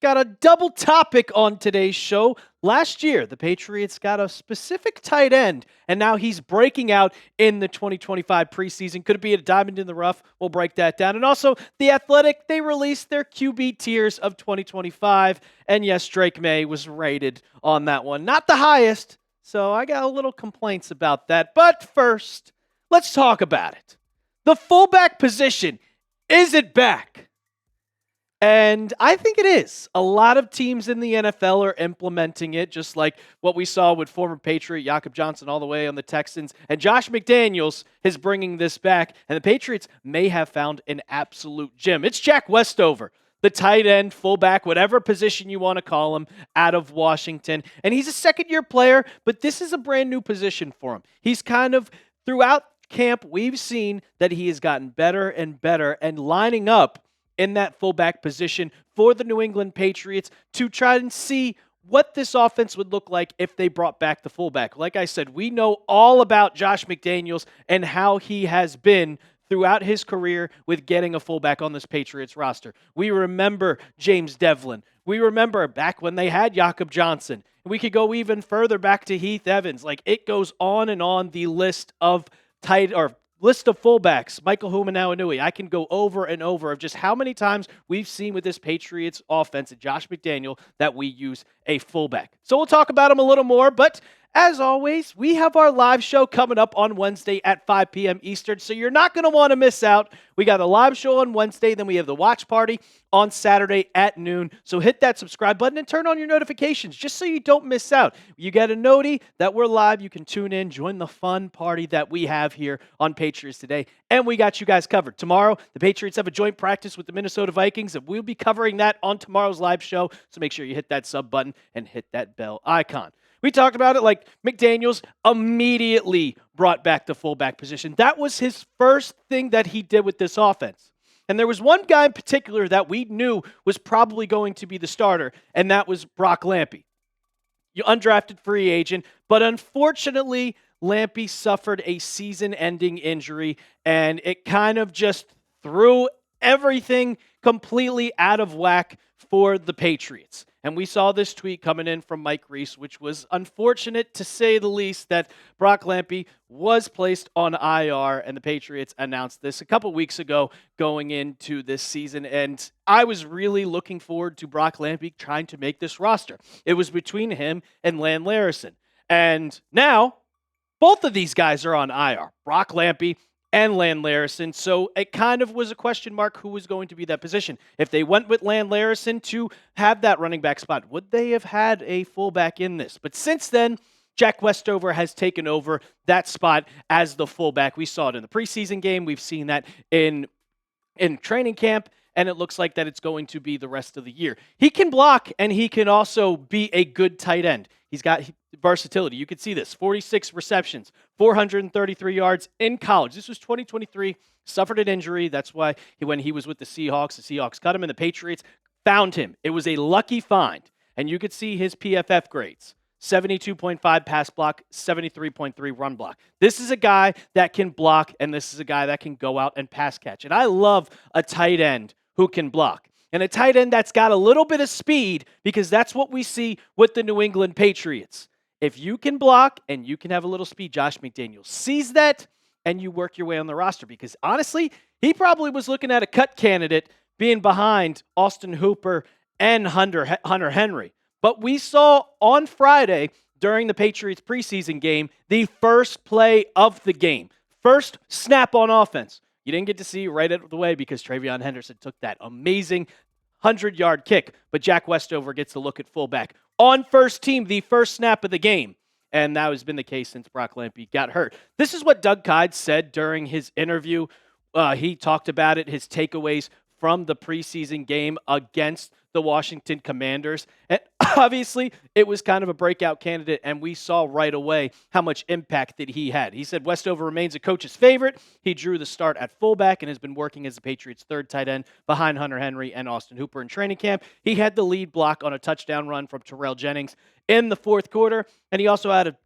Got a double topic on today's show. Last year, the Patriots got a specific tight end, and now he's breaking out in the 2025 preseason. Could it be a diamond in the rough? We'll break that down. And also, The Athletic, they released their QB tiers of 2025. And yes, Drake Maye was rated on that one. Not the highest, so I got a little complaints about that. But first, let's talk about it. The fullback position, is it back? And I think it is. A lot of teams in the NFL are implementing it, just like what we saw with former Patriot Jakob Johnson all the way on the Texans. And Josh McDaniels is bringing this back, and the Patriots may have found an absolute gem. It's Jack Westover, the tight end, fullback, whatever position you want to call him, out of Washington. And he's a second-year player, but this is a brand new position for him. He's kind of, throughout camp, we've seen that he has gotten better and better and lining up in that fullback position for the New England Patriots to try and see what this offense would look like if they brought back the fullback. Like I said, we know all about Josh McDaniels and how he has been throughout his career with getting a fullback on this Patriots roster. We remember James Devlin. We remember back when they had Jakob Johnson. We could go even further back to Heath Evans. Like, it goes on the list of list of fullbacks, Michael Hoomanawanui. I can go over and over of just how many times we've seen with this Patriots offense and Josh McDaniel that we use a fullback. So we'll talk about him a little more, but as always, we have our live show coming up on Wednesday at 5 p.m. Eastern, so you're not going to want to miss out. We got a live show on Wednesday, then we have the watch party on Saturday at noon. So hit that subscribe button and turn on your notifications just so you don't miss out. You get a noti that we're live. You can tune in, join the fun party that we have here on Patriots Today, and we got you guys covered. Tomorrow, the Patriots have a joint practice with the Minnesota Vikings, and we'll be covering that on tomorrow's live show, so make sure you hit that sub button and hit that bell icon. We talked about it, like McDaniels immediately brought back the fullback position. That was his first thing that he did with this offense. And there was one guy in particular that we knew was probably going to be the starter, and that was Brock Lampe. You undrafted free agent, but unfortunately, Lampy suffered a season-ending injury, and it kind of just threw everything completely out of whack for the Patriots. And we saw this tweet coming in from Mike Reese, which was unfortunate to say the least, that Brock Lampe was placed on IR, and the Patriots announced this a couple weeks ago going into this season. And I was really looking forward to Brock Lampe trying to make this roster. It was between him and Lan Larison. And now, both of these guys are on IR, Brock Lampe and Lan Larison, so it kind of was a question mark who was going to be that position. If they went with Lan Larison to have that running back spot, would they have had a fullback in this? But since then, Jack Westover has taken over that spot as the fullback. We saw it in the preseason game. We've seen that in training camp, and it looks like that it's going to be the rest of the year. He can block, and he can also be a good tight end. He's got versatility. You can see this, 46 receptions, 433 yards in college. This was 2023, suffered an injury. That's why when he was with the Seahawks cut him, and the Patriots found him. It was a lucky find, and you could see his PFF grades. 72.5 pass block, 73.3 run block. This is a guy that can block, and this is a guy that can go out and pass catch. And I love a tight end who can block. And a tight end that's got a little bit of speed, because that's what we see with the New England Patriots. If you can block and you can have a little speed, Josh McDaniels sees that, and you work your way on the roster. Because honestly, he probably was looking at a cut candidate being behind Austin Hooper and Hunter Henry. But we saw on Friday during the Patriots preseason game, the first play of the game, first snap on offense. You didn't get to see right out of the way because Travion Henderson took that amazing 100-yard kick, but Jack Westover gets to look at fullback on first team, the first snap of the game. And that has been the case since Brock Lampe got hurt. This is what Doug Kyed said during his interview. He talked about it, his takeaways from the preseason game against the Washington Commanders. And obviously, it was kind of a breakout candidate, and we saw right away how much impact that he had. He said Westover remains a coach's favorite. He drew the start at fullback and has been working as the Patriots' third tight end behind Hunter Henry and Austin Hooper in training camp. He had the lead block on a touchdown run from Terrell Jennings in the fourth quarter, and he also had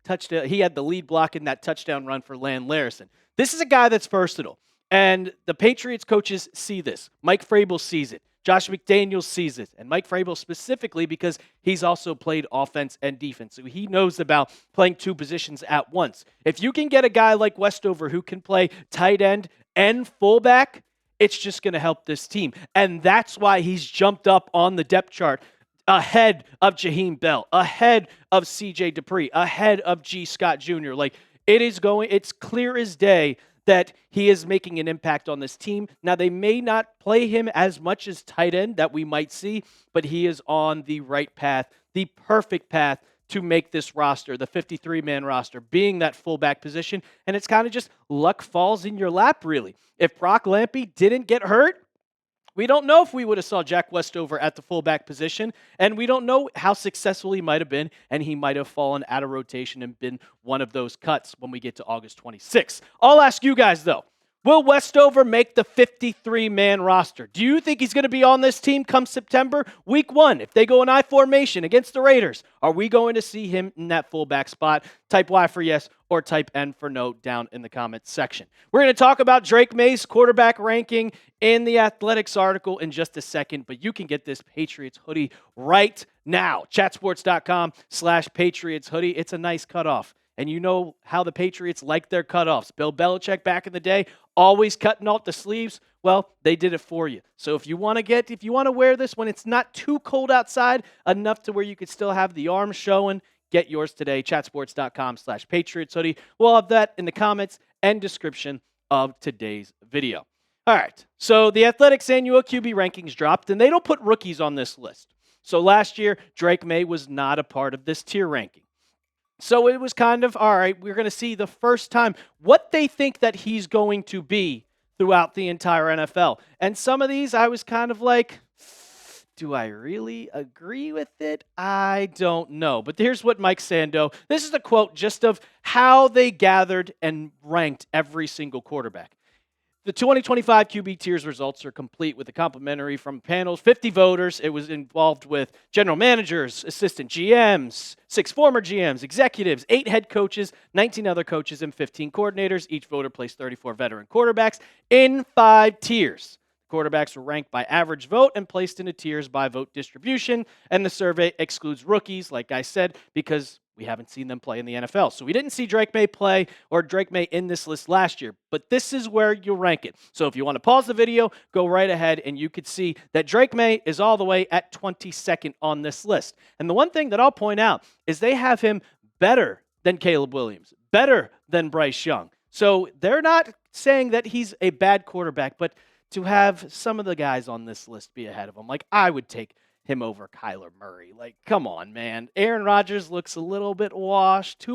he had the lead block in that touchdown run for Lan Larison. This is a guy that's versatile. And the Patriots coaches see this. Mike Vrabel sees it. Josh McDaniels sees it, and Mike Vrabel specifically because he's also played offense and defense. So he knows about playing two positions at once. If you can get a guy like Westover who can play tight end and fullback, it's just going to help this team. And that's why he's jumped up on the depth chart ahead of Jaheim Bell, ahead of CJ Dupree, ahead of G. Scott Jr. It's clear as day that he is making an impact on this team. Now, they may not play him as much as tight end that we might see, but he is on the right path, the perfect path to make this roster, the 53-man roster, being that fullback position. And it's kind of just luck falls in your lap, really. If Brock Lampe didn't get hurt, we don't know if we would have saw Jack Westover at the fullback position, and we don't know how successful he might have been, and he might have fallen out of rotation and been one of those cuts when we get to August 26th. I'll ask you guys, though. Will Westover make the 53-man roster? Do you think he's going to be on this team come September? Week 1, if they go in I formation against the Raiders, are we going to see him in that fullback spot? Type Y for yes or type N for no down in the comments section. We're going to talk about Drake Maye's quarterback ranking in the Athletics article in just a second, but you can get this Patriots hoodie right now. Chatsports.com/Patriots hoodie. It's a nice cutoff. And you know how the Patriots like their cutoffs. Bill Belichick back in the day, always cutting off the sleeves. Well, they did it for you. So if you want to wear this when it's not too cold outside, enough to where you could still have the arms showing, get yours today. Chatsports.com/Patriots hoodie. We'll have that in the comments and description of today's video. All right. So the Athletics annual QB rankings dropped, and they don't put rookies on this list. So last year, Drake Maye was not a part of this tier ranking. So it was kind of, all right, we're going to see the first time what they think that he's going to be throughout the entire NFL. And some of these, I was kind of like, do I really agree with it? I don't know. But here's what Mike Sando, this is a quote just of how they gathered and ranked every single quarterback. The 2025 QB tiers results are complete with a complimentary from panels, 50 voters. It was involved with general managers, assistant GMs, 6 former GMs, executives, 8 head coaches, 19 other coaches, and 15 coordinators. Each voter placed 34 veteran quarterbacks in 5 tiers. Quarterbacks were ranked by average vote and placed into tiers by vote distribution. And the survey excludes rookies, like I said, because we haven't seen them play in the NFL. So we didn't see Drake Maye play or Drake Maye in this list last year, but this is where you'll rank it. So if you want to pause the video, go right ahead and you could see that Drake Maye is all the way at 22nd on this list. And the one thing that I'll point out is they have him better than Caleb Williams, better than Bryce Young. So they're not saying that he's a bad quarterback, but to have some of the guys on this list be ahead of him, like I would take him over Kyler Murray. Like, come on, man. Aaron Rodgers looks a little bit washed.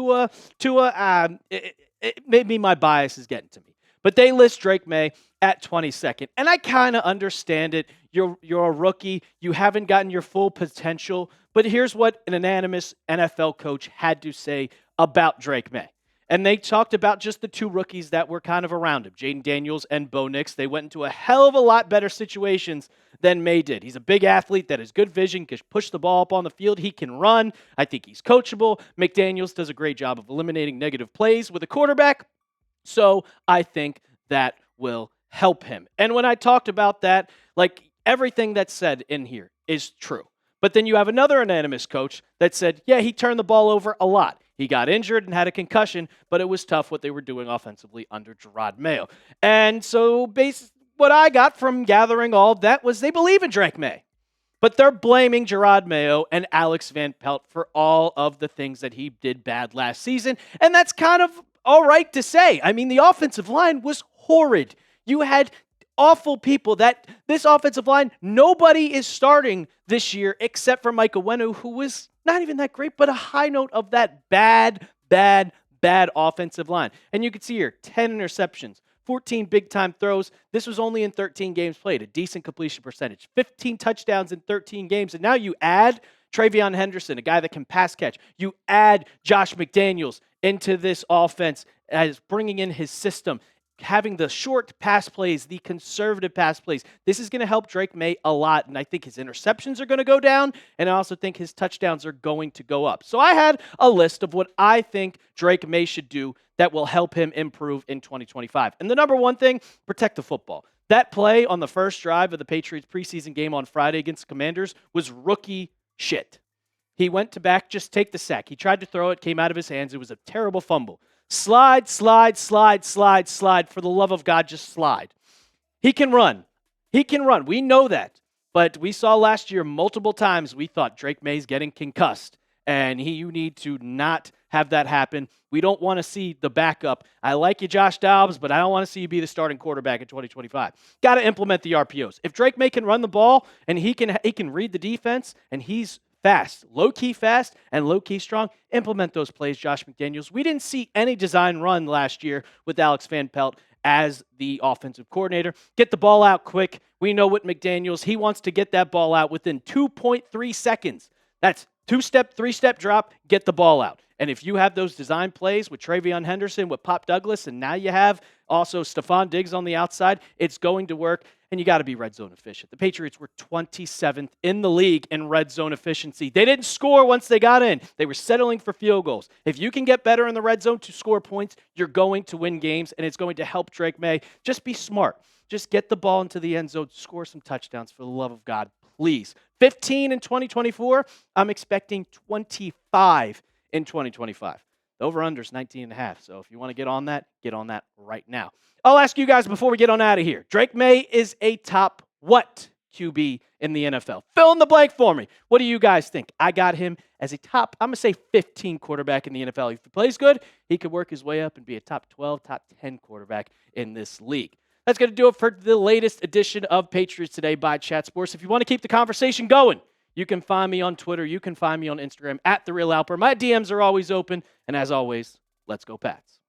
Maybe my bias is getting to me. But they list Drake Maye at 22nd. And I kind of understand it. You're a rookie. You haven't gotten your full potential. But here's what an unanimous NFL coach had to say about Drake Maye. And they talked about just the 2 rookies that were kind of around him, Jaden Daniels and Bo Nix. They went into a hell of a lot better situations than Maye did. He's a big athlete that has good vision, can push the ball up on the field. He can run. I think he's coachable. McDaniels does a great job of eliminating negative plays with a quarterback. So I think that will help him. And when I talked about that, like everything that's said in here is true. But then you have another unanimous coach that said, yeah, he turned the ball over a lot. He got injured and had a concussion, but it was tough what they were doing offensively under Jerod Mayo. And so what I got from gathering all of that was they believe in Drake Maye. But they're blaming Jerod Mayo and Alex Van Pelt for all of the things that he did bad last season. And that's kind of all right to say. I mean, the offensive line was horrid. You had awful people that this offensive line, nobody is starting this year except for Mike Owenu, who was not even that great, but a high note of that bad offensive line. And you can see here, 10 interceptions, 14 big-time throws. This was only in 13 games played, a decent completion percentage. 15 touchdowns in 13 games. And now you add Travion Henderson, a guy that can pass catch. You add Josh McDaniels into this offense as bringing in his system. having the short pass plays, the conservative pass plays. This is going to help Drake Maye a lot, and I think his interceptions are going to go down, and I also think his touchdowns are going to go up. So I had a list of what I think Drake Maye should do that will help him improve in 2025. And the number one thing, protect the football. That play on the first drive of the Patriots preseason game on Friday against the Commanders was rookie shit. He went to back, just take the sack. He tried to throw it, came out of his hands. It was a terrible fumble. Slide, slide, slide, slide, slide. For the love of God, just slide. He can run. He can run. We know that. But we saw last year multiple times we thought Drake Maye's getting concussed. And you need to not have that happen. We don't want to see the backup. I like you, Josh Dobbs, but I don't want to see you be the starting quarterback in 2025. Got to implement the RPOs. If Drake Maye can run the ball and he can read the defense and he's fast, low-key fast, and low-key strong, implement those plays, Josh McDaniels. We didn't see any design run last year with Alex Van Pelt as the offensive coordinator. Get the ball out quick. We know what McDaniels, he wants to get that ball out within 2.3 seconds. That's two-step, three-step drop, get the ball out. And if you have those design plays with Travion Henderson, with Pop Douglas, and now you have also Stephon Diggs on the outside, it's going to work, and you got to be red zone efficient. The Patriots were 27th in the league in red zone efficiency. They didn't score once they got in. They were settling for field goals. If you can get better in the red zone to score points, you're going to win games, and it's going to help Drake Maye. Just be smart. Just get the ball into the end zone, score some touchdowns for the love of God, please. 15 in 2024, I'm expecting 25 in 2025. The over-under is 19.5, so if you want to get on that right now. I'll ask you guys before we get on out of here. Drake Maye is a top what QB in the NFL? Fill in the blank for me. What do you guys think? I got him as a top, I'm going to say 15 quarterback in the NFL. If he plays good, he could work his way up and be a top 12, top 10 quarterback in this league. That's going to do it for the latest edition of Patriots Today by Chat Sports. If you want to keep the conversation going, you can find me on Twitter. You can find me on Instagram @TheRealAlper. My DMs are always open. And as always, let's go Pats.